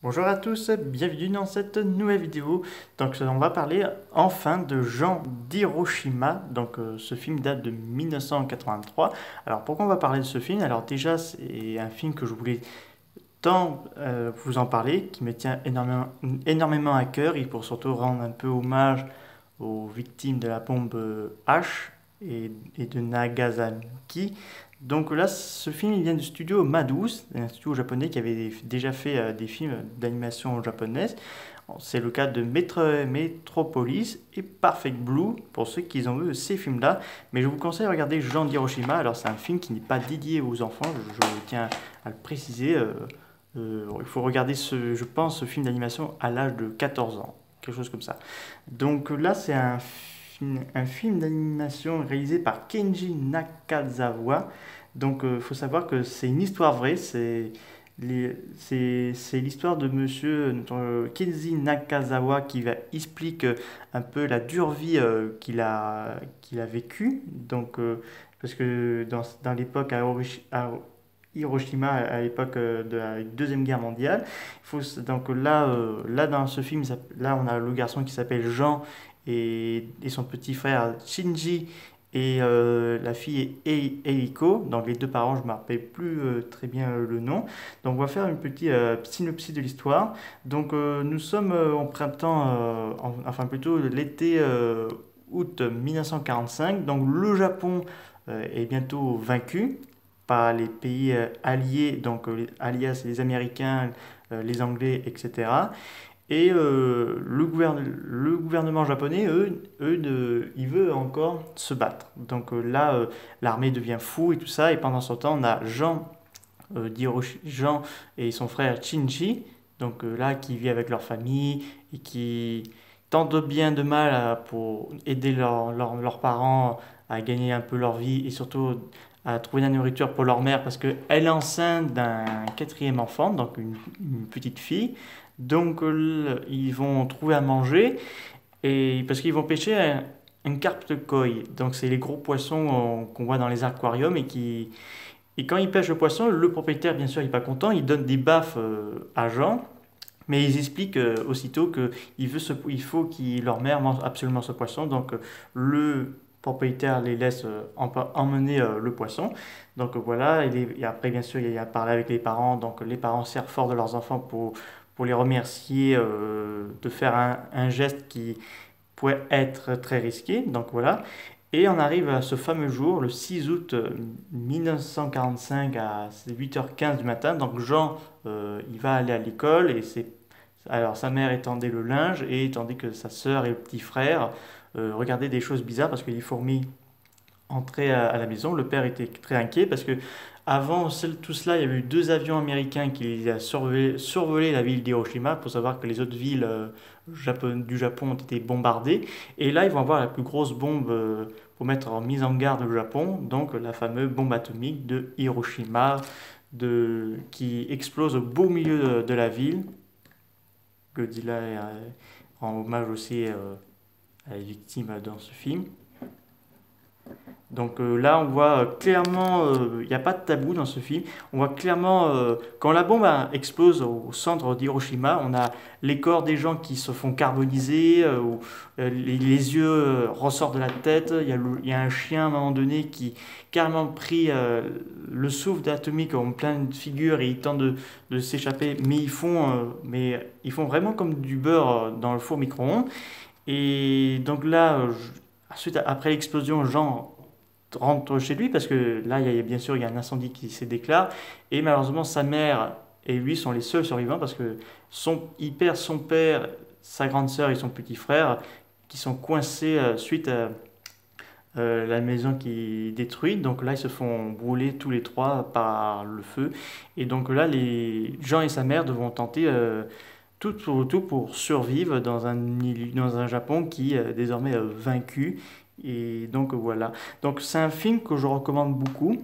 Bonjour à tous, bienvenue dans cette nouvelle vidéo. Donc on va parler enfin de Jean d'Hiroshima. Ce film date de 1983. Alors pourquoi on va parler de ce film? Alors déjà c'est un film que je voulais tant vous en parler, qui me tient énormément à cœur et pour surtout rendre un peu hommage aux victimes de la bombe H et de Nagasaki. Donc là, ce film il vient du studio Madhouse, un studio japonais qui avait déjà fait des films d'animation japonaise. C'est le cas de Metropolis et Perfect Blue pour ceux qui ont vu ces films-là. Mais je vous conseille de regarder Jean d'Hiroshima. Alors c'est un film qui n'est pas dédié aux enfants, je tiens à le préciser. Il faut regarder je pense, ce film d'animation à l'âge de 14 ans, quelque chose comme ça. Donc là, c'est un film d'animation réalisé par Kenji Nakazawa. Il faut savoir que c'est une histoire vraie. C'est l'histoire de monsieur Kenji Nakazawa qui explique un peu la dure vie qu'il a vécue. Parce que dans l'époque à Hiroshima, à l'époque de la Deuxième Guerre mondiale. Là, dans ce film, là, on a le garçon qui s'appelle Jean et son petit frère Shinji et la fille est Eiko. Donc les deux parents, je ne me rappelle plus très bien le nom. Donc on va faire une petite synopsis de l'histoire. Nous sommes en printemps, enfin plutôt l'été août 1945. Donc le Japon est bientôt vaincu par les pays alliés, alias les Américains, les Anglais, etc. Et le gouvernement japonais, il veut encore se battre. L'armée devient fou et tout ça. Et pendant ce temps, on a Jean et son frère Shinji, là, qui vit avec leur famille et qui tentent de bien de mal pour aider leurs parents à gagner un peu leur vie et surtout à trouver de la nourriture pour leur mère parce qu'elle est enceinte d'un quatrième enfant, donc une petite fille. Ils vont trouver à manger et parce qu'ils vont pêcher une carpe de koi. Donc, c'est les gros poissons qu'on voit dans les aquariums et quand ils pêchent le poisson, le propriétaire, bien sûr, il n'est pas content, il donne des baffes à Jean. Mais ils expliquent aussitôt qu'il faut que leur mère mange absolument ce poisson. Le propriétaire les laisse emmener le poisson. Voilà, et après, bien sûr, il y a parlé avec les parents. Donc les parents servent fort de leurs enfants pour les remercier de faire un geste qui pourrait être très risqué. Donc voilà. Et on arrive à ce fameux jour, le 6 août 1945 à 8h15 du matin. Donc Jean, il va aller à l'école alors sa mère étendait le linge et tandis que sa sœur et le petit frère regardaient des choses bizarres parce que les fourmis entraient à la maison. Le père était très inquiet parce que avant tout cela, il y avait eu deux avions américains qui a survolé la ville d'Hiroshima pour savoir que les autres villes du Japon ont été bombardées. Et là, ils vont avoir la plus grosse bombe pour mettre en mise en garde le Japon, donc la fameuse bombe atomique de Hiroshima qui explose au beau milieu de la ville. Godzilla rend hommage aussi à la victime dans ce film. Là, on voit clairement, il n'y a pas de tabou dans ce film. On voit clairement, quand la bombe explose au centre d'Hiroshima, on a les corps des gens qui se font carboniser, les yeux ressortent de la tête. Il y a un chien à un moment donné qui carrément pris le souffle atomique en pleine figure et il tente de s'échapper, mais ils font vraiment comme du beurre dans le four micro-ondes. Et donc là, après l'explosion, Jean rentre chez lui parce que là, bien sûr, il y a un incendie qui se déclare. Et malheureusement, sa mère et lui sont les seuls survivants parce que il perd son père, sa grande sœur et son petit frère qui sont coincés suite à la maison qui est détruite. Donc là, ils se font brûler tous les trois par le feu. Et donc là, Jean et sa mère devront tenter tout pour survivre dans un Japon qui est désormais vaincu. Et donc voilà. Donc c'est un film que je recommande beaucoup.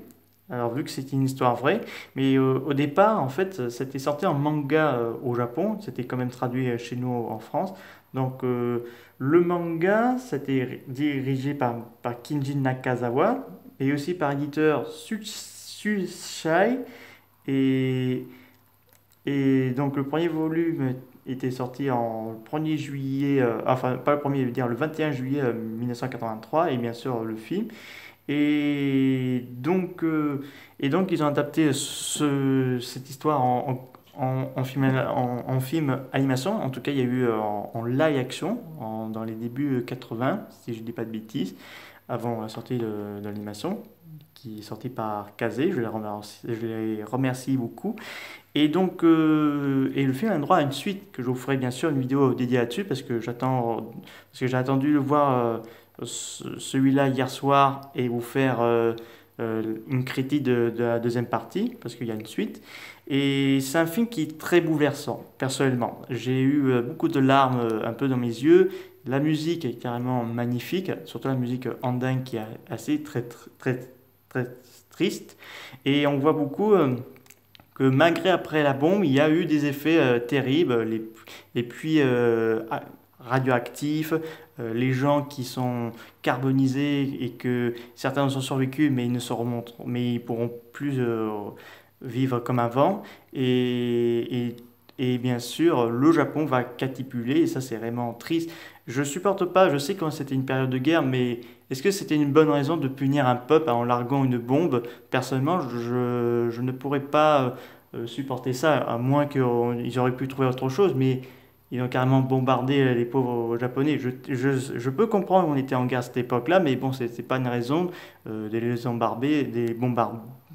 Alors vu que c'est une histoire vraie, mais au départ en fait c'était sorti en manga au Japon, c'était quand même traduit chez nous en France. Donc euh, le manga c'était dirigé par Kinji Nakazawa et aussi par l'éditeur Sushai et Et donc le premier volume était sorti en 1er juillet, enfin pas le premier, je veux dire le 21 juillet 1983, et bien sûr le film. Et donc, euh, et donc ils ont adapté cette histoire en film, en film animation. En tout cas, il y a eu en live action dans les débuts 80, si je ne dis pas de bêtises, avant la sortie de l'animation, qui est sortie par Kazé. Je les remercie beaucoup. Et donc, et le film a le droit à une suite que je vous ferai bien sûr une vidéo dédiée là-dessus parce que j'ai attendu de voir celui-là hier soir et vous faire une critique de la deuxième partie parce qu'il y a une suite. Et c'est un film qui est très bouleversant, personnellement. J'ai eu beaucoup de larmes un peu dans mes yeux. La musique est carrément magnifique, surtout la musique andine qui est assez très triste. Et on voit beaucoup que malgré après la bombe, il y a eu des effets terribles, les puits radioactifs, les gens qui sont carbonisés et que certains ont survécu, mais ils ne se remontent, mais ils pourront plus vivre comme avant. Et bien sûr, le Japon va catipuler, et ça c'est vraiment triste. Je supporte pas, je sais que c'était une période de guerre, mais est-ce que c'était une bonne raison de punir un peuple en larguant une bombe? Personnellement, je ne pourrais pas supporter ça, à moins qu'ils auraient pu trouver autre chose, mais ils ont carrément bombardé les pauvres Japonais. Je peux comprendre qu'on était en guerre à cette époque-là, mais bon, c'est pas une raison de les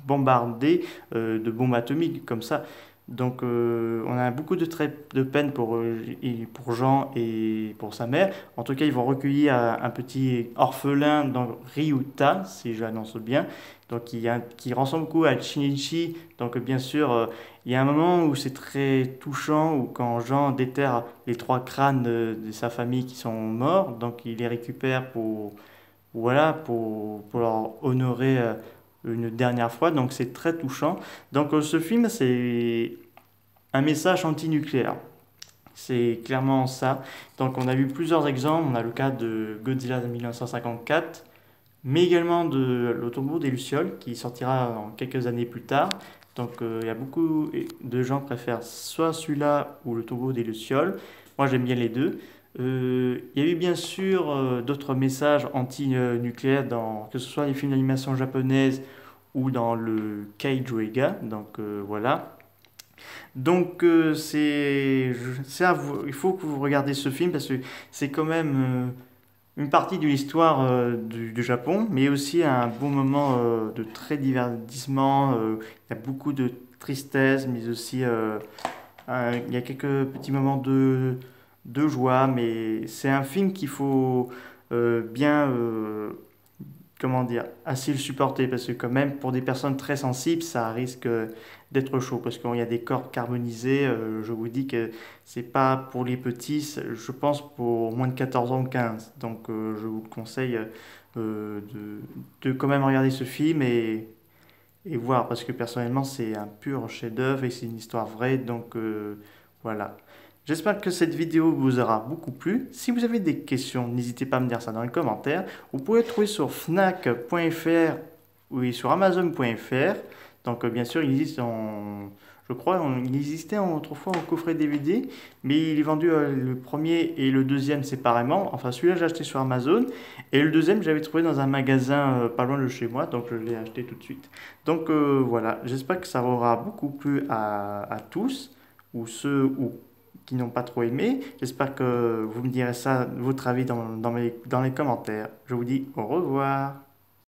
bombarder de bombes atomiques comme ça. Donc on a beaucoup de peine pour Jean et pour sa mère. En tout cas, ils vont recueillir un petit orphelin dans Ryuta, si j'annonce bien, donc qui ressemble beaucoup à Shinichi. Donc bien sûr, il y a un moment où c'est très touchant, où quand Jean déterre les trois crânes de sa famille qui sont morts, donc il les récupère voilà, pour leur honorer une dernière fois. Donc c'est très touchant. Donc ce film, c'est un message anti-nucléaire. C'est clairement ça. Donc on a vu plusieurs exemples. On a le cas de Godzilla de 1954, mais également de Le Tombeau des Lucioles qui sortira en quelques années plus tard. Donc il y a beaucoup de gens qui préfèrent soit celui-là ou Le Tombeau des Lucioles. Moi j'aime bien les deux. Il y a eu bien sûr d'autres messages anti-nucléaires que ce soit les films d'animation japonaises ou dans le Kaiju Eiga. Donc voilà. Donc c'est à vous. Il faut que vous regardiez ce film parce que c'est quand même une partie de l'histoire du Japon, mais aussi un bon moment de très divertissement. Il y a beaucoup de tristesse, mais aussi il y a quelques petits moments de joie. Mais c'est un film qu'il faut bien comment dire, assez le supporter parce que quand même pour des personnes très sensibles ça risque d'être chaud parce qu'il y a des corps carbonisés, je vous dis que c'est pas pour les petits, je pense pour moins de 14 ans ou 15, donc je vous conseille de quand même regarder ce film et voir parce que personnellement c'est un pur chef-d'œuvre et c'est une histoire vraie, donc voilà. J'espère que cette vidéo vous aura beaucoup plu. Si vous avez des questions, n'hésitez pas à me dire ça dans les commentaires. Vous pouvez le trouver sur fnac.fr ou sur amazon.fr. Donc bien sûr, il existe je crois, il existait autrefois en coffret DVD, mais il est vendu le premier et le deuxième séparément. Enfin, celui-là, j'ai acheté sur Amazon. Et le deuxième, j'avais trouvé dans un magasin pas loin de chez moi, donc je l'ai acheté tout de suite. Donc voilà, j'espère que ça aura beaucoup plu à tous, ou ceux qui n'ont pas trop aimé. J'espère que vous me direz ça, votre avis dans les commentaires. Je vous dis au revoir.